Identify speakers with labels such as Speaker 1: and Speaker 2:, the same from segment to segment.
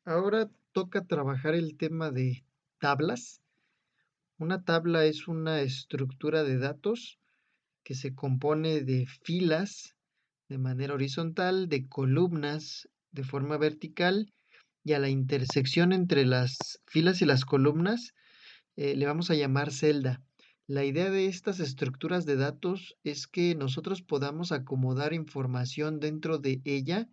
Speaker 1: Ahora toca trabajar el tema de tablas. Una tabla es una estructura de datos que se compone de filas de manera horizontal, de columnas de forma vertical y a la intersección entre las filas y las columnas le vamos a llamar celda. La idea de estas estructuras de datos es que nosotros podamos acomodar información dentro de ella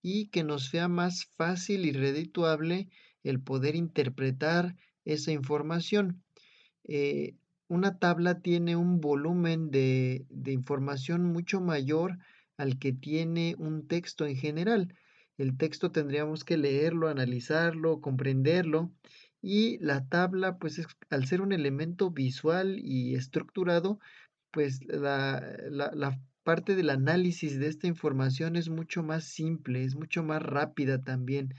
Speaker 1: y que nos sea más fácil y redituable el poder interpretar esa información. Eh, una tabla tiene un volumen de información mucho mayor al que tiene un texto en general. El texto tendríamos que leerlo, analizarlo, comprenderlo, y la tabla, pues al ser un elemento visual y estructurado, pues la parte del análisis de esta información es mucho más simple, es mucho más rápida también,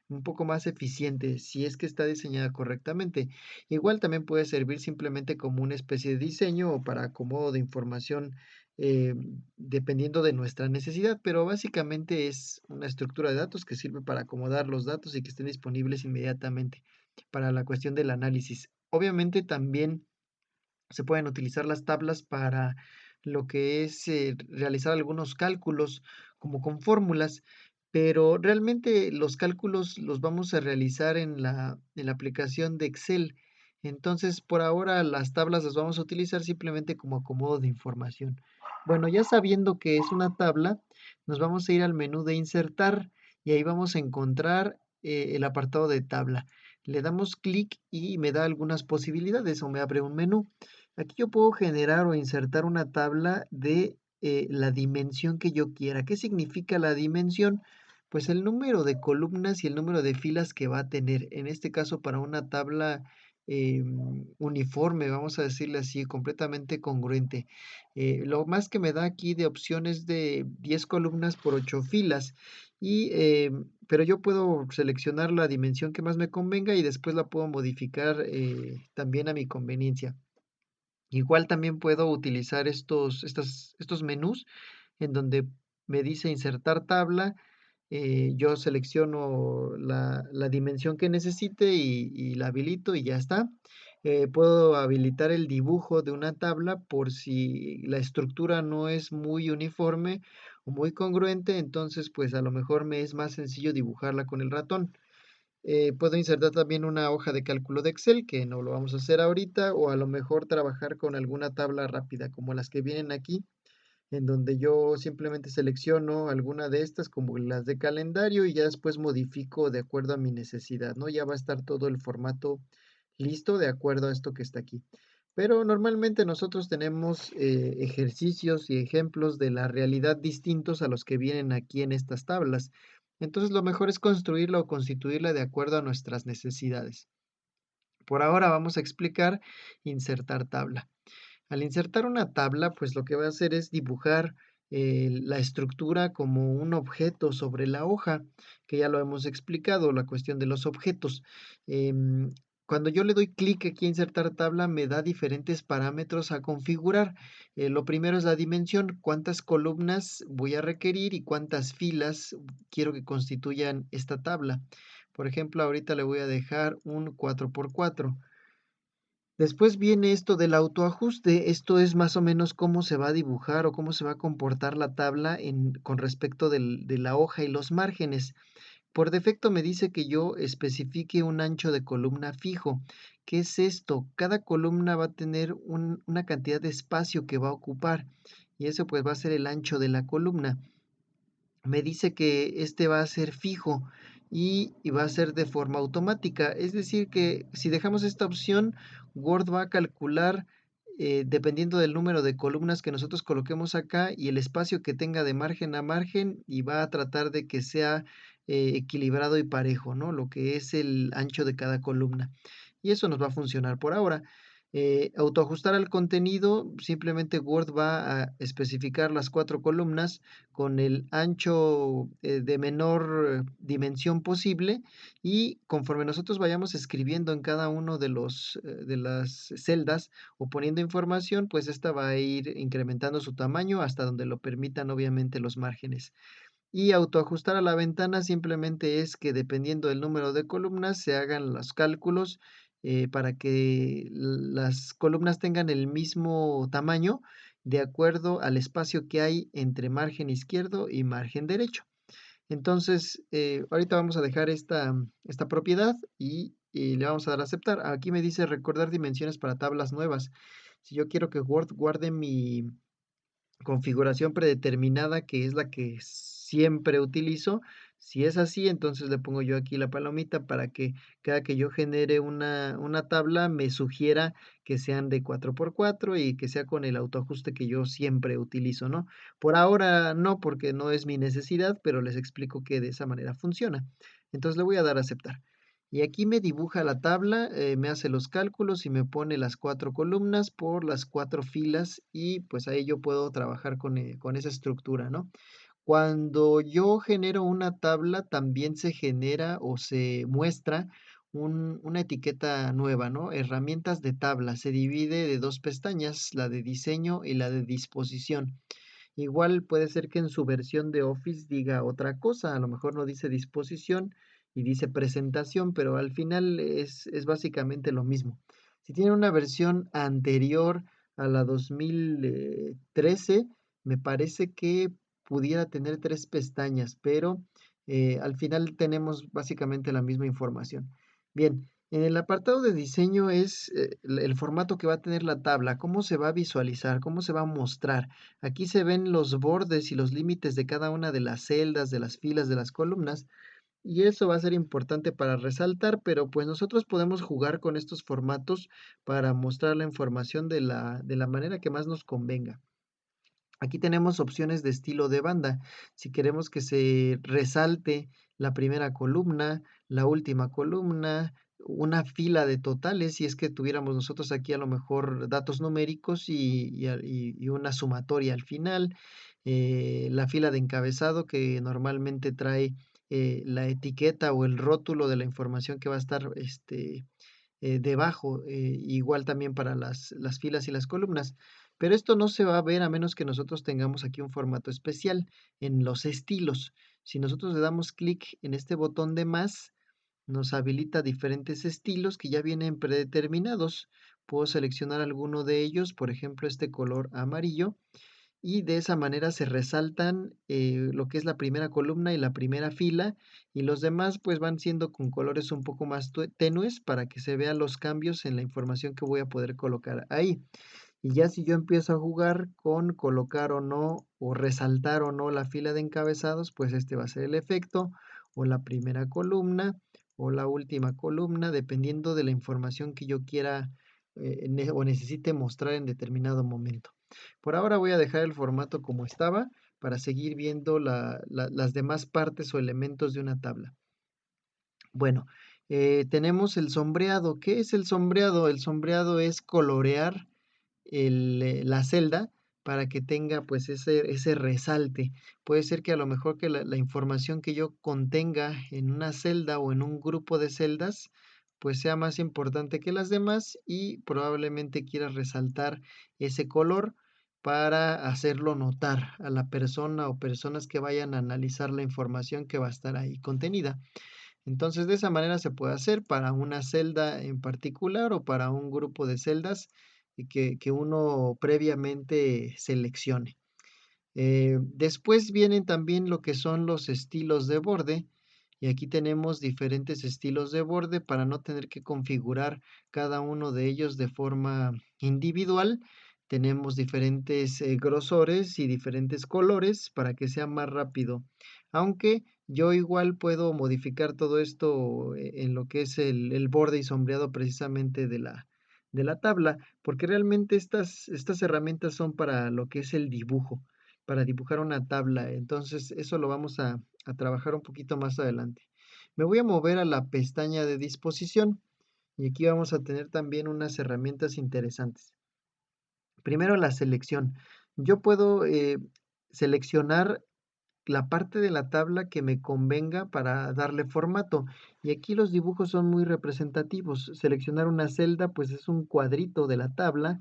Speaker 1: un poco más eficiente si es que está diseñada correctamente. Igual también puede servir simplemente como una especie de diseño o para acomodo de información, eh, dependiendo de nuestra necesidad, pero básicamente es una estructura de datos que sirve para acomodar los datos y que estén disponibles inmediatamente para la cuestión del análisis. Obviamente también se pueden utilizar las tablas para lo que es realizar algunos cálculos como con fórmulas, pero realmente los cálculos los vamos a realizar en la aplicación de Excel. Entonces, por ahora las tablas las vamos a utilizar simplemente como acomodo de información. Bueno, ya sabiendo que es una tabla, nos vamos a ir al menú de insertar y ahí vamos a encontrar el apartado de tabla. Le damos clic y me da algunas posibilidades o me abre un menú. Aquí yo puedo generar o insertar una tabla de la dimensión que yo quiera. ¿Qué significa la dimensión? Pues el número de columnas y el número de filas que va a tener. En este caso, para una tabla uniforme, vamos a decirle así, completamente congruente. Lo más que me da aquí de opciones de 10 columnas por 8 filas. Pero yo puedo seleccionar la dimensión que más me convenga y después la puedo modificar también a mi conveniencia. Igual también puedo utilizar estos menús en donde me dice insertar tabla, yo selecciono la dimensión que necesite y la habilito y ya está. Puedo habilitar el dibujo de una tabla por si la estructura no es muy uniforme o muy congruente, entonces pues a lo mejor me es más sencillo dibujarla con el ratón. Puedo insertar también una hoja de cálculo de Excel, que no lo vamos a hacer ahorita, o a lo mejor trabajar con alguna tabla rápida, como las que vienen aquí, en donde yo simplemente selecciono alguna de estas, como las de calendario, y ya después modifico de acuerdo a mi necesidad, ¿no? Ya va a estar todo el formato listo de acuerdo a esto que está aquí. Pero normalmente nosotros tenemos ejercicios y ejemplos de la realidad distintos a los que vienen aquí en estas tablas. Entonces lo mejor es construirla o constituirla de acuerdo a nuestras necesidades. Por ahora vamos a explicar insertar tabla. Al insertar una tabla, pues lo que va a hacer es dibujar la estructura como un objeto sobre la hoja, que ya lo hemos explicado, la cuestión de los objetos. Em, Cuando yo le doy clic aquí a insertar tabla, me da diferentes parámetros a configurar. Lo primero es la dimensión, cuántas columnas voy a requerir y cuántas filas quiero que constituyan esta tabla. Por ejemplo, ahorita le voy a dejar un 4x4. Después viene esto del autoajuste. Esto es más o menos cómo se va a dibujar o cómo se va a comportar la tabla con respecto de la hoja y los márgenes. Por defecto me dice que yo especifique un ancho de columna fijo. ¿Qué es esto? Cada columna va a tener una cantidad de espacio que va a ocupar y eso pues va a ser el ancho de la columna. Me dice que este va a ser fijo y va a ser de forma automática. Es decir, que si dejamos esta opción, Word va a calcular, dependiendo del número de columnas que nosotros coloquemos acá y el espacio que tenga de margen a margen, y va a tratar de que sea equilibrado y parejo, ¿no? Lo que es el ancho de cada columna. Y eso nos va a funcionar por ahora. Autoajustar al contenido, simplemente Word va a especificar las 4 columnas con el ancho de menor dimensión posible, y conforme nosotros vayamos escribiendo en cada uno de las celdas o poniendo información, pues esta va a ir incrementando su tamaño hasta donde lo permitan obviamente los márgenes. Y autoajustar a la ventana simplemente es que dependiendo del número de columnas se hagan los cálculos para que las columnas tengan el mismo tamaño de acuerdo al espacio que hay entre margen izquierdo y margen derecho. Entonces, ahorita vamos a dejar esta propiedad y le vamos a dar a aceptar. Aquí me dice recordar dimensiones para tablas nuevas. Si yo quiero que Word guarde mi configuración predeterminada, que es la que siempre utilizo. Si es así, entonces le pongo yo aquí la palomita para que cada que yo genere una tabla me sugiera que sean de 4 por 4 y que sea con el autoajuste que yo siempre utilizo, ¿no? Por ahora no, porque no es mi necesidad, pero les explico que de esa manera funciona. Entonces le voy a dar a aceptar. Y aquí me dibuja la tabla, me hace los cálculos y me pone las 4 columnas por las 4 filas y pues ahí yo puedo trabajar con esa estructura, ¿no? Cuando yo genero una tabla, también se genera o se muestra una etiqueta nueva, ¿no? Herramientas de tabla. Se divide de dos pestañas, la de diseño y la de disposición. Igual puede ser que en su versión de Office diga otra cosa, a lo mejor no dice disposición y dice presentación, pero al final es básicamente lo mismo. Si tiene una versión anterior a la 2013, me parece que pudiera tener 3 pestañas, pero al final tenemos básicamente la misma información. Bien, en el apartado de diseño es el formato que va a tener la tabla, cómo se va a visualizar, cómo se va a mostrar. Aquí se ven los bordes y los límites de cada una de las celdas, de las filas, de las columnas, y eso va a ser importante para resaltar, pero pues nosotros podemos jugar con estos formatos para mostrar la información de la manera que más nos convenga. Aquí tenemos opciones de estilo de banda. Si queremos que se resalte la primera columna, la última columna, una fila de totales, si es que tuviéramos nosotros aquí a lo mejor datos numéricos y una sumatoria al final, la fila de encabezado que normalmente trae la etiqueta o el rótulo de la información que va a estar debajo, igual también para las filas y las columnas. Pero esto no se va a ver a menos que nosotros tengamos aquí un formato especial en los estilos. Si nosotros le damos clic en este botón de más, nos habilita diferentes estilos que ya vienen predeterminados. Puedo seleccionar alguno de ellos, por ejemplo, este color amarillo, y de esa manera se resaltan lo que es la primera columna y la primera fila y los demás pues van siendo con colores un poco más tenues para que se vean los cambios en la información que voy a poder colocar ahí. Y ya si yo empiezo a jugar con colocar o no, o resaltar o no la fila de encabezados, pues este va a ser el efecto, o la primera columna, o la última columna, dependiendo de la información que yo quiera o necesite mostrar en determinado momento. Por ahora voy a dejar el formato como estaba para seguir viendo las demás partes o elementos de una tabla. Bueno, tenemos el sombreado. ¿Qué es el sombreado? El sombreado es colorear la celda para que tenga pues ese resalte. Puede ser que a lo mejor que la información que yo contenga en una celda o en un grupo de celdas pues sea más importante que las demás y probablemente quiera resaltar ese color para hacerlo notar a la persona o personas que vayan a analizar la información que va a estar ahí contenida. Entonces, de esa manera se puede hacer para una celda en particular o para un grupo de celdas y que uno previamente seleccione. Después vienen también lo que son los estilos de borde. Y aquí tenemos diferentes estilos de borde para no tener que configurar cada uno de ellos de forma individual. Tenemos diferentes grosores y diferentes colores para que sea más rápido. Aunque yo igual puedo modificar todo esto en lo que es el borde y sombreado precisamente de la tabla, porque realmente estas herramientas son para lo que es el dibujo, para dibujar una tabla. Entonces, eso lo vamos a trabajar un poquito más adelante. Me voy a mover a la pestaña de disposición y aquí vamos a tener también unas herramientas interesantes. Primero, la selección. Yo puedo seleccionar la parte de la tabla que me convenga para darle formato. Y aquí los dibujos son muy representativos. Seleccionar una celda, pues es un cuadrito de la tabla.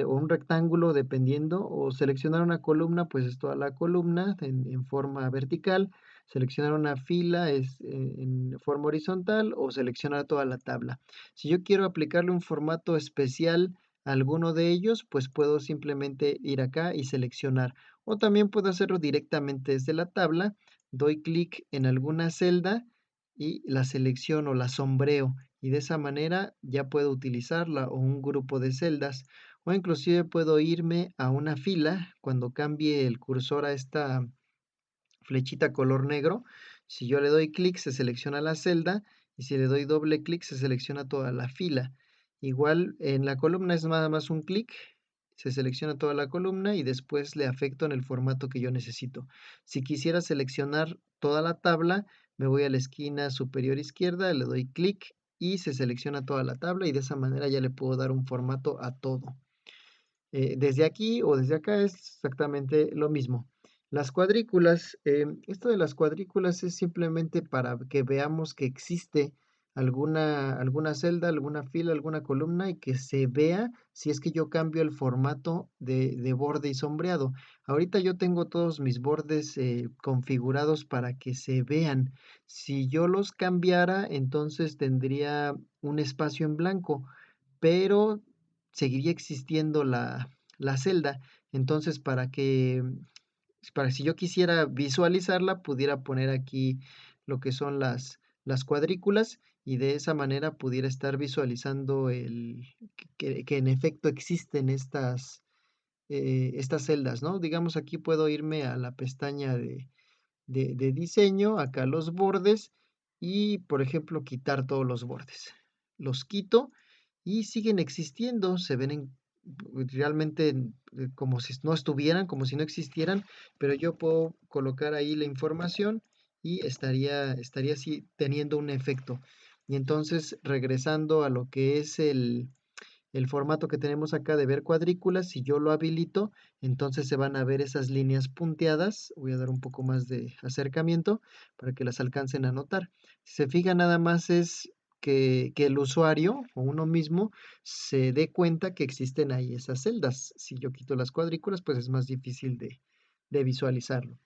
Speaker 1: o un rectángulo dependiendo, o seleccionar una columna, pues es toda la columna en forma vertical, seleccionar una fila es en forma horizontal o seleccionar toda la tabla. Si yo quiero aplicarle un formato especial a alguno de ellos, pues puedo simplemente ir acá y seleccionar. O también puedo hacerlo directamente desde la tabla, doy clic en alguna celda y la selecciono, la sombreo y de esa manera ya puedo utilizarla o un grupo de celdas o inclusive puedo irme a una fila cuando cambie el cursor a esta flechita color negro. Si yo le doy clic, se selecciona la celda y si le doy doble clic, se selecciona toda la fila. Igual en la columna es nada más un clic, se selecciona toda la columna y después le afecto en el formato que yo necesito. Si quisiera seleccionar toda la tabla, me voy a la esquina superior izquierda, le doy clic y se selecciona toda la tabla y de esa manera ya le puedo dar un formato a todo. Desde aquí o desde acá es exactamente lo mismo. Las cuadrículas, esto de las cuadrículas es simplemente para que veamos que existe alguna celda, alguna fila, alguna columna y que se vea si es que yo cambio el formato de borde y sombreado. Ahorita yo tengo todos mis bordes configurados para que se vean. Si yo los cambiara, entonces tendría un espacio en blanco, pero seguiría existiendo la celda. Entonces, para si yo quisiera visualizarla, pudiera poner aquí lo que son las cuadrículas y de esa manera pudiera estar visualizando que en efecto existen estas celdas, ¿no? Digamos, aquí puedo irme a la pestaña de diseño, acá los bordes y, por ejemplo, quitar todos los bordes. Los quito y siguen existiendo, se ven realmente como si no estuvieran, como si no existieran, pero yo puedo colocar ahí la información y estaría así teniendo un efecto. Y entonces, regresando a lo que es el formato que tenemos acá de ver cuadrículas, si yo lo habilito, entonces se van a ver esas líneas punteadas. Voy a dar un poco más de acercamiento para que las alcancen a notar. Si se fija, nada más es que el usuario o uno mismo se dé cuenta que existen ahí esas celdas. Si yo quito las cuadrículas, pues es más difícil de visualizarlo.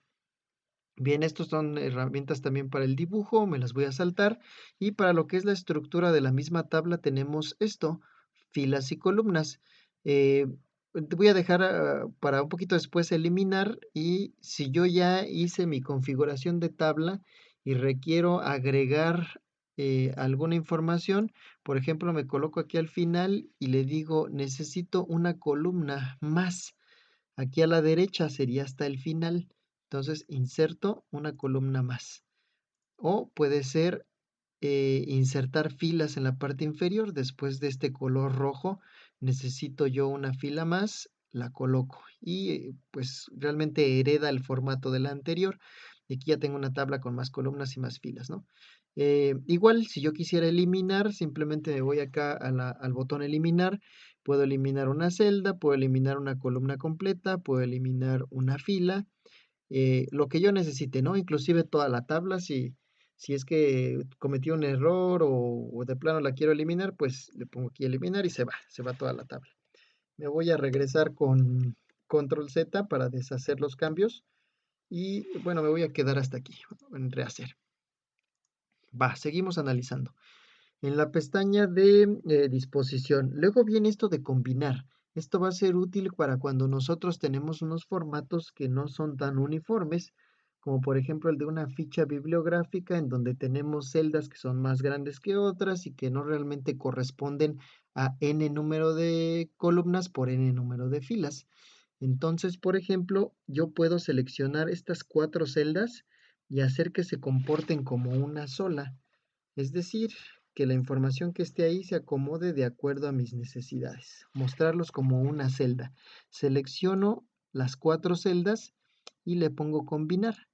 Speaker 1: Bien, estos son herramientas también para el dibujo, me las voy a saltar. Y para lo que es la estructura de la misma tabla tenemos esto, filas y columnas. Te voy a dejar para un poquito después eliminar y si yo ya hice mi configuración de tabla y requiero agregar alguna información, por ejemplo, me coloco aquí al final y le digo necesito una columna más. Aquí a la derecha sería hasta el final. Entonces inserto una columna más. O puede ser insertar filas en la parte inferior. Después de este color rojo, necesito yo una fila más, la coloco. Y pues realmente hereda el formato de la anterior. Y aquí ya tengo una tabla con más columnas y más filas, ¿no? Igual, si yo quisiera eliminar, simplemente me voy acá al botón eliminar. Puedo eliminar una celda, puedo eliminar una columna completa, puedo eliminar una fila, lo que yo necesite, ¿no? Inclusive toda la tabla, si es que cometí un error o de plano la quiero eliminar, pues le pongo aquí eliminar y se va toda la tabla. Me voy a regresar con control Z para deshacer los cambios y bueno, me voy a quedar hasta aquí en rehacer. Va, seguimos analizando. En la pestaña de disposición. Luego viene esto de combinar. Esto va a ser útil para cuando nosotros tenemos unos formatos que no son tan uniformes, como por ejemplo el de una ficha bibliográfica en donde tenemos celdas que son más grandes que otras y que no realmente corresponden a n número de columnas por n número de filas. Entonces, por ejemplo, yo puedo seleccionar estas 4 celdas y hacer que se comporten como una sola. Es decir, que la información que esté ahí se acomode de acuerdo a mis necesidades. Mostrarlos como una celda. Selecciono las 4 celdas y le pongo combinar.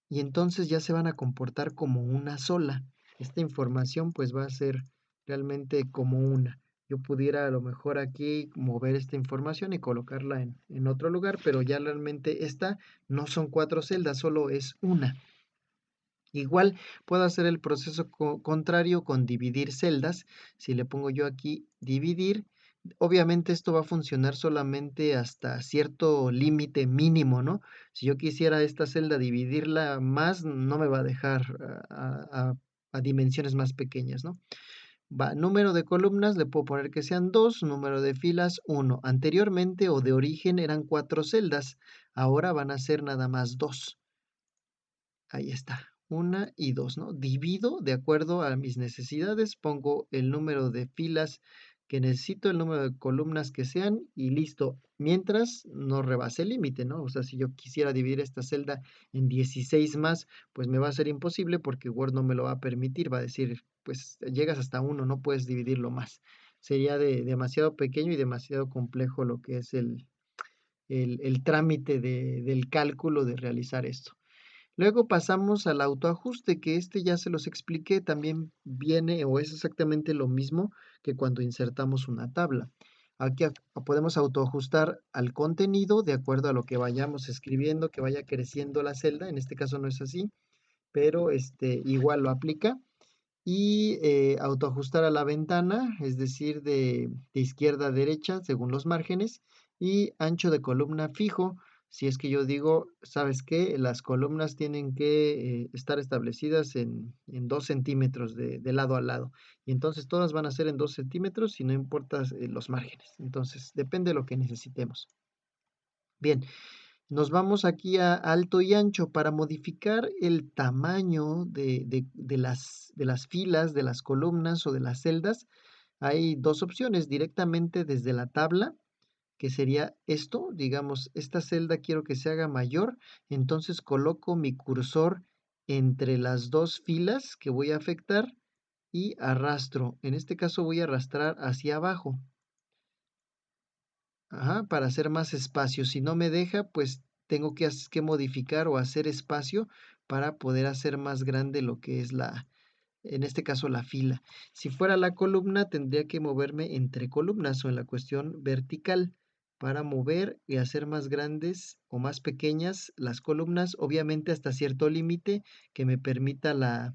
Speaker 1: Y entonces ya se van a comportar como una sola. Esta información pues va a ser realmente como una. Yo pudiera a lo mejor aquí mover esta información y colocarla en otro lugar, pero ya realmente esta no son 4 celdas, solo es una. Igual puedo hacer el proceso contrario con dividir celdas. Si le pongo yo aquí dividir, Obviamente esto va a funcionar solamente hasta cierto límite mínimo, ¿no? Si yo quisiera esta celda dividirla más, no me va a dejar a dimensiones más pequeñas, ¿no? Va, número de columnas, le puedo poner que sean 2, número de filas 1. Anteriormente o de origen eran 4 celdas, ahora van a ser nada más 2. Ahí está, una y 2, ¿no? Divido de acuerdo a mis necesidades, pongo el número de filas que necesito, el número de columnas que sean y listo. Mientras no rebase el límite, ¿no? O sea, si yo quisiera dividir esta celda en 16 más, pues me va a ser imposible porque Word no me lo va a permitir, va a decir, pues llegas hasta uno, no puedes dividirlo más. Sería demasiado pequeño y demasiado complejo lo que es el trámite del cálculo de realizar esto. Luego pasamos al autoajuste, que este ya se los expliqué, también viene o es exactamente lo mismo que cuando insertamos una tabla. Aquí podemos autoajustar al contenido de acuerdo a lo que vayamos escribiendo, que vaya creciendo la celda. En este caso no es así, pero igual lo aplica y autoajustar a la ventana, es decir, de izquierda a derecha según los márgenes y ancho de columna fijo. Si es que yo digo, ¿sabes qué? Las columnas tienen que estar establecidas en 2 centímetros de lado a lado. Y entonces todas van a ser en 2 centímetros y no importa los márgenes. Entonces, depende de lo que necesitemos. Bien, nos vamos aquí a alto y ancho para modificar el tamaño de las filas, de las columnas o de las celdas. Hay dos opciones, directamente desde la tabla, que sería esto, digamos, esta celda quiero que se haga mayor, entonces coloco mi cursor entre las dos filas que voy a afectar y arrastro. En este caso voy a arrastrar hacia abajo. Ajá, para hacer más espacio. Si no me deja, pues tengo que modificar o hacer espacio para poder hacer más grande lo que es en este caso la fila. Si fuera la columna, tendría que moverme entre columnas o en la cuestión vertical para mover y hacer más grandes o más pequeñas las columnas, obviamente hasta cierto límite que me permita la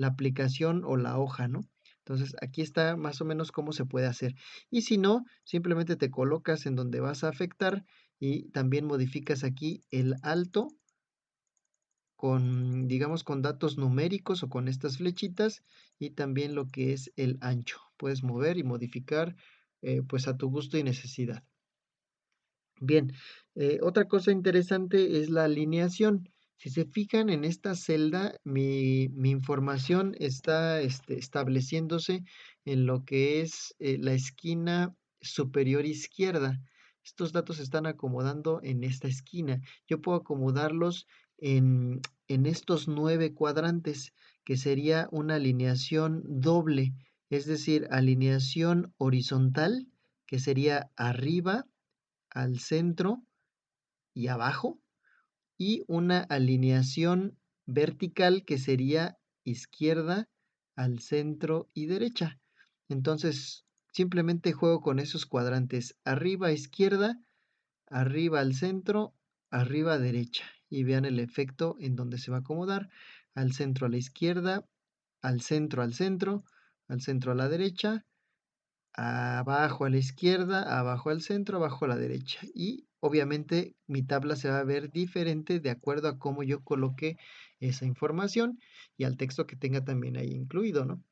Speaker 1: aplicación o la hoja, ¿no? Entonces, aquí está más o menos cómo se puede hacer. Y si no, simplemente te colocas en donde vas a afectar y también modificas aquí el alto con, digamos, con datos numéricos o con estas flechitas y también lo que es el ancho. Puedes mover y modificar pues a tu gusto y necesidad. Bien, otra cosa interesante es la alineación. Si se fijan en esta celda, mi información está estableciéndose en lo que es la esquina superior izquierda. Estos datos se están acomodando en esta esquina. Yo puedo acomodarlos en estos 9 cuadrantes, que sería una alineación doble, es decir, alineación horizontal, que sería arriba al centro y abajo, y una alineación vertical que sería izquierda al centro y derecha. Entonces, simplemente juego con esos cuadrantes, arriba a izquierda, arriba al centro, arriba a derecha, y vean el efecto en donde se va a acomodar, al centro a la izquierda, al centro, al centro a la derecha, abajo a la izquierda, abajo al centro, abajo a la derecha. Y obviamente mi tabla se va a ver diferente de acuerdo a cómo yo coloque esa información y al texto que tenga también ahí incluido, ¿no?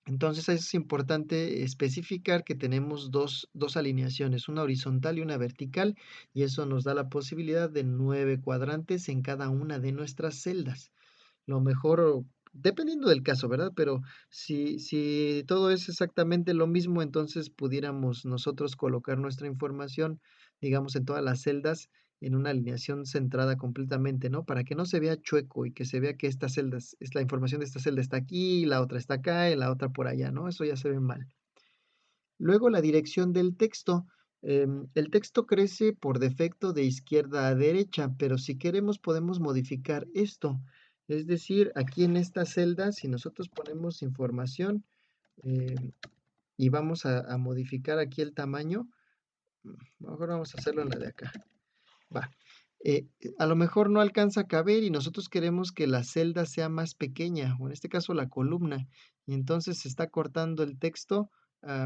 Speaker 1: Entonces es importante especificar que tenemos dos alineaciones, una horizontal y una vertical, y eso nos da la posibilidad de 9 cuadrantes en cada una de nuestras celdas. Lo mejor, dependiendo del caso, ¿verdad? Pero si todo es exactamente lo mismo, entonces pudiéramos nosotros colocar nuestra información, digamos, en todas las celdas en una alineación centrada completamente, ¿no? Para que no se vea chueco y que se vea que esta celda, es la información de esta celda está aquí, la otra está acá y la otra por allá, ¿no? Eso ya se ve mal. Luego la dirección del texto. El texto crece por defecto de izquierda a derecha, pero si queremos podemos modificar esto. Es decir, aquí en esta celda, si nosotros ponemos información y vamos a modificar aquí el tamaño, mejor vamos a hacerlo en la de acá. Va. A lo mejor no alcanza a caber y nosotros queremos que la celda sea más pequeña, o en este caso la columna, y entonces se está cortando el texto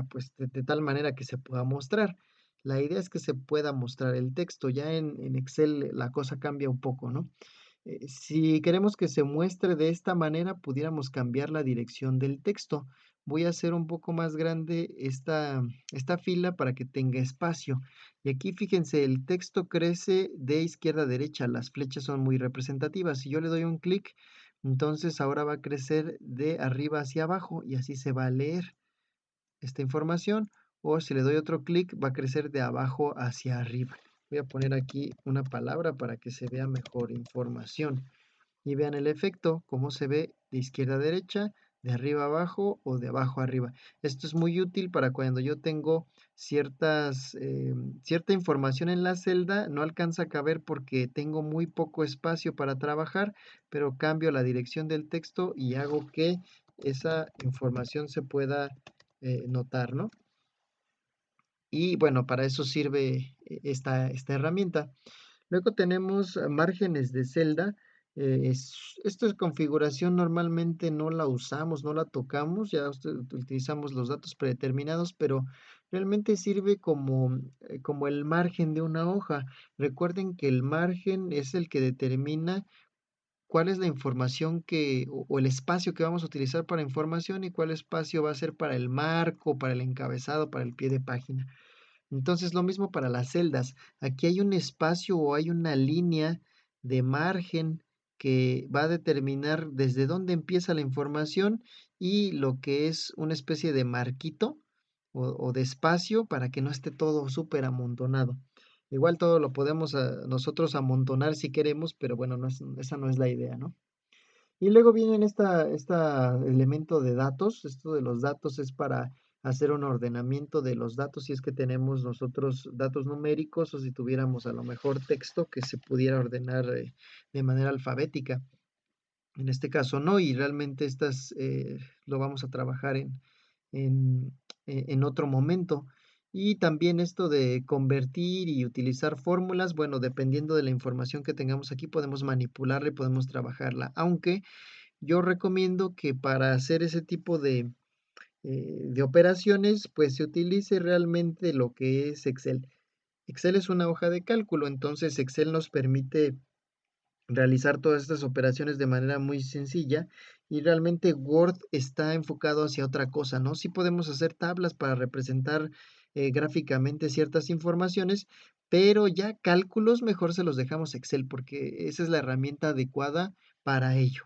Speaker 1: pues, de tal manera que se pueda mostrar. La idea es que se pueda mostrar el texto, ya en Excel la cosa cambia un poco, ¿no? Si queremos que se muestre de esta manera, pudiéramos cambiar la dirección del texto. Voy a hacer un poco más grande esta fila para que tenga espacio. Y aquí fíjense, el texto crece de izquierda a derecha, las flechas son muy representativas. Si yo le doy un clic, entonces ahora va a crecer de arriba hacia abajo y así se va a leer esta información, o si le doy otro clic va a crecer de abajo hacia arriba. Voy a poner aquí una palabra para que se vea mejor información y vean el efecto, cómo se ve de izquierda a derecha, de arriba a abajo o de abajo a arriba. Esto es muy útil para cuando yo tengo cierta información en la celda, no alcanza a caber porque tengo muy poco espacio para trabajar, pero cambio la dirección del texto y hago que esa información se pueda notar, ¿no? Y bueno, para eso sirve esta herramienta. Luego tenemos márgenes de celda. Esta configuración normalmente no la usamos, no la tocamos, ya utilizamos los datos predeterminados, pero realmente sirve como el margen de una hoja. Recuerden que el margen es el que determina cuál es la información o el espacio que vamos a utilizar para información y cuál espacio va a ser para el marco, para el encabezado, para el pie de página. Entonces, lo mismo para las celdas. Aquí hay un espacio o hay una línea de margen que va a determinar desde dónde empieza la información y lo que es una especie de marquito o de espacio para que no esté todo súper amontonado. Igual todo lo podemos nosotros amontonar si queremos, pero bueno, esa no es la idea, ¿no? Y luego viene esta elemento de datos. Esto de los datos es para hacer un ordenamiento de los datos, si es que tenemos nosotros datos numéricos o si tuviéramos a lo mejor texto que se pudiera ordenar de manera alfabética. En este caso no, y realmente lo vamos a trabajar en, en otro momento. Y también esto de convertir y utilizar fórmulas, bueno, dependiendo de la información que tengamos aquí, podemos manipularla y podemos trabajarla, aunque yo recomiendo que para hacer ese tipo de operaciones, pues se utilice realmente lo que es Excel. Excel es una hoja de cálculo, entonces Excel nos permite realizar todas estas operaciones de manera muy sencilla y realmente Word está enfocado hacia otra cosa, ¿no? Sí podemos hacer tablas para representar gráficamente ciertas informaciones, pero ya cálculos mejor se los dejamos a Excel porque esa es la herramienta adecuada para ello.